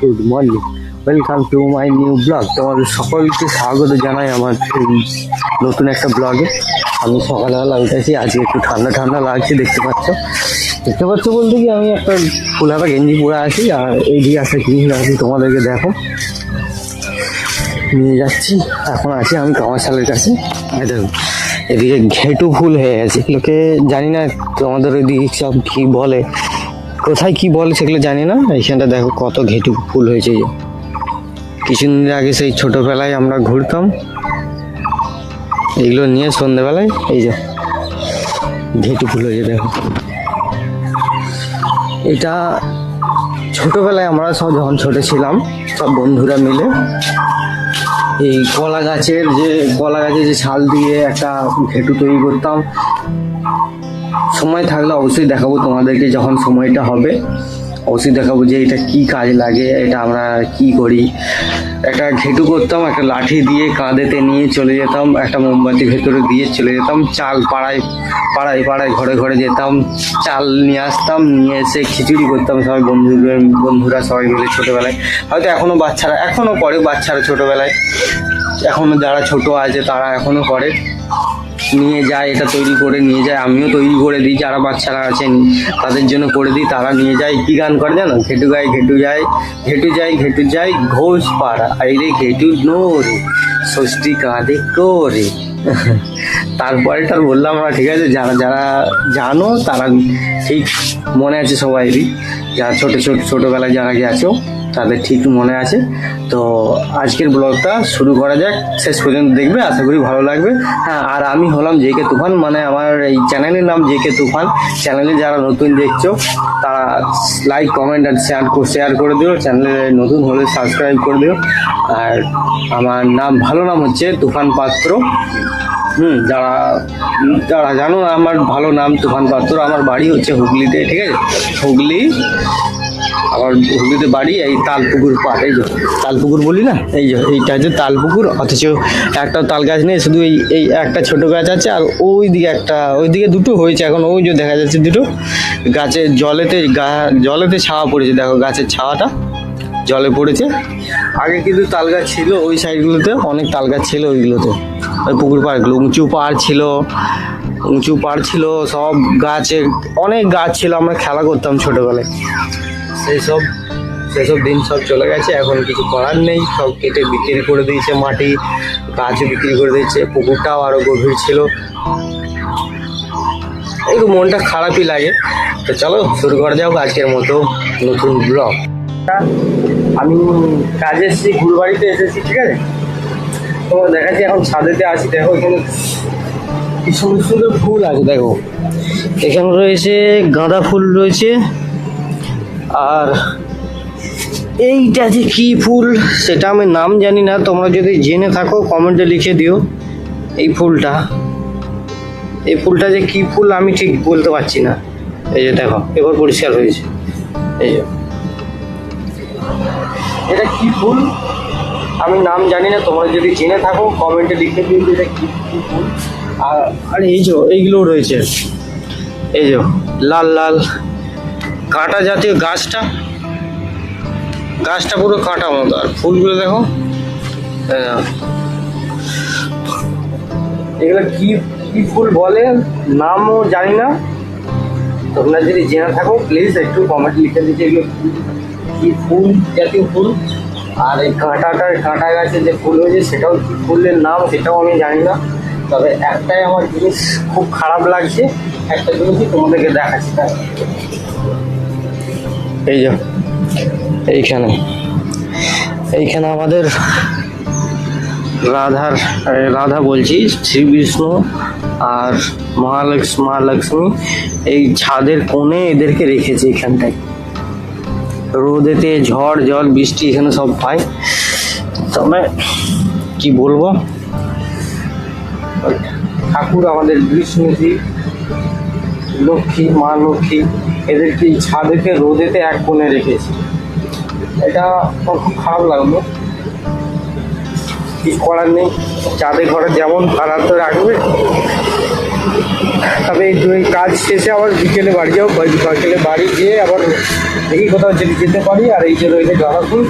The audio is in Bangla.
Good morning, welcome to my new blog. তোমাদের সকলকে স্বাগত জানাই আমার নতুন একটা ব্লগে। আমি সকালবেলা উঠেছি, আজকে একটু ঠান্ডা ঠান্ডা লাগছে, দেখতে পাচ্ছ বলতে কি আমি একটা ফুলহাতা গেঞ্জি পরে আছি, আর এইদিকে একটা জিনিস আছি তোমাদেরকে দেখো নিয়ে যাচ্ছি। এখন আছি আমি কামারশালের কাছে। দেখো এদিকে ঘেটু ফুল হয়ে গেছে, এগুলোকে জানি না তোমাদের ওইদিকে সব কী বলে, কোথায় কি বলে সেগুলো জানি না। এইখানটা দেখো কত ঘেটু ফুল হয়েছে। কিছুদিন আগে সেই ছোটোবেলায় আমরা ঘুরতাম এগুলো নিয়ে সন্ধ্যেবেলায়, এই যে ঘেটু ফুল হয়েছে দেখো। এটা ছোটোবেলায় আমরা সব যখন ছোটো ছিলাম সব বন্ধুরা মিলে এই কলা গাছের যে ছাল দিয়ে একটা ঘেটু তৈরি করতাম। সময় থাকলে অবশ্যই দেখাবো তোমাদেরকে, যখন সময়টা হবে অবশ্যই দেখাবো যে এটা কি কাজে লাগে, এটা আমরা কি করি। একটা ঘেটু করতাম, একটা লাঠি দিয়ে কাঁধেতে নিয়ে চলে যেতাম, একটা মোমবাতি ভেতরে দিয়ে চলে যেতাম, চাল পাড়ায় ঘরে ঘরে যেতাম, চাল নিয়ে আসতাম, নিয়ে এসে খিচুড়ি করতাম সবাই বন্ধুরা সবাই মিলে ছোটোবেলায়। হয়তো এখনও করে বাচ্চারা ছোটোবেলায়, এখনও যারা ছোট আছে তারা এখনও করে, নিয়ে যায় এটা তৈরি করে নিয়ে যায়। আমিও তৈরি করে দিই, যারা বাচ্চারা আছেন তাদের জন্য করে দিই, তারা নিয়ে যায়। কী গান করে জানো? ঘেটু যাই ঘোষ পাড়া, আইরে ঘেটু নোরে ষষ্ঠী কাঁধে করে। তারপরেটার বললাম না, ঠিক আছে? যারা যারা জানো তারা ঠিক মনে আছে সবাইরই, যারা ছোটোবেলায় যারা গেছো তাদের ঠিক মনে আছে। তো আজকের ব্লগটা শুরু করা যাক, শেষ পর্যন্ত দেখবে, আশা করি ভালো লাগবে। হ্যাঁ, আর আমি হলাম জেকে তুফান, মানে আমার এই চ্যানেলের নাম জেকে তুফান। চ্যানেলে যারা নতুন দেখছো তারা লাইক কমেন্ট আর শেয়ার করে দিও, চ্যানেলে নতুন হলে সাবস্ক্রাইব করে দিও। আর আমার ভালো নাম হচ্ছে তুফান পাত্র। যারা জানো আমার ভালো নাম তুফান পাত্র। আমার বাড়ি হচ্ছে হুগলিতে, ঠিক আছে? হুগলিতে বাড়ি, এই তালপুকুর পাড়। এই যে তালপুকুর বলি না, এইটা হচ্ছে তালপুকুর। অথচ একটা তাল গাছ নেই, শুধু এই একটা ছোট গাছ আছে, আর ওইদিকে দুটো হয়েছে এখন, ওই যে দেখা যাচ্ছে দুটো গাছের জলেতে ছাওয়া পড়েছে, দেখো গাছের ছাওয়াটা জলে পড়েছে। আগে কিন্তু তাল গাছ ছিল ওই সাইডগুলোতে, অনেক তাল গাছ ছিল ওইগুলোতে, ওই পুকুর পাড়গুলো উঁচু পাড় ছিল, সব অনেক গাছ ছিল। আমরা খেলা করতাম ছোটোবেলায়, সেসব দিন সব চলে গেছে, এখন কিছু করার নেই, সব কেটে বিক্রি করে দিয়েছে, মাটি গাছও বিক্রি করে দিয়েছে, পুকুরটাও আরও গভীর ছিল। একটু মনটা খারাপই লাগে। তো চলো শুরু করা যাক আজকের মতো নতুন ব্লগ। আমি কাজে এসেছি, ঘুরবাড়িতে এসেছি, ঠিক আছে? তো দেখাচ্ছি, এখন ছাদেতে আছি। দেখো এখানে কি সুন্দর সুন্দর ফুল আছে, দেখো এখানে রয়েছে গাঁদা ফুল রয়েছে, আর এইটা যে কি ফুল সেটা আমি নাম জানি না, তোমরা যদি জেনে থাকো কমেন্টে লিখে দিও। এই ফুলটা যে কি ফুল আমি ঠিক বলতে পারছি না। এই যে দেখো এবার পরিষ্কার হয়েছে, এই যে এটা কি ফুল আমি নাম জানি না, তোমরা যদি জেনে থাকো কমেন্টে লিখে দিও এটা কি ফুল। আর এই যে এইগুলো রয়েছে, এই যে লাল লাল কাঁটা জাতীয় গাছটা পুরো কাঁটা মতো, আর ফুলগুলো দেখো। এগুলো কি ফুল বলে নামও জানি না, তোমরা যদি জেনে থাকো প্লিজ একটু কমেন্ট লিখে দিতে এগুলো কি ফুল জাতীয় ফুল। আর এই কাঁটা গাছের যে ফুল হয়েছে সেটাও কি ফুলের নাম সেটাও আমি জানি না। তবে একটাই আমার জিনিস খুব খারাপ লাগছে, একটা জিনিসই তোমাদেরকে দেখাচ্ছি। এই যে এইখানে আমাদের রাধা বলছি, শ্রী বিষ্ণু আর মহালক্ষ্মী এই ছাদের কোণে এদেরকে রেখেছে। এখানটায় রোদেতে ঝড় জল বৃষ্টি এখানে সব পায়। তবে কি বলবো, ঠাকুর আমাদের বিষ্ণুজি মা লক্ষ্মী এদেরকে ছাদেতে রোদেতে এক কোণে রেখেছে। এটা আমার খুব খারাপ লাগলো, কি করার নেই। চাঁদে ঘরে যেমন ভাড়া তো রাখবে, তবে এই কাজ শেষে আবার বিকেলে বাড়ি যাবো, বিকেলে বাড়ি গিয়ে আবার দেখি কোথাও যেতে পারি। আর এই যে রয়েছে গাঁদা ফুল।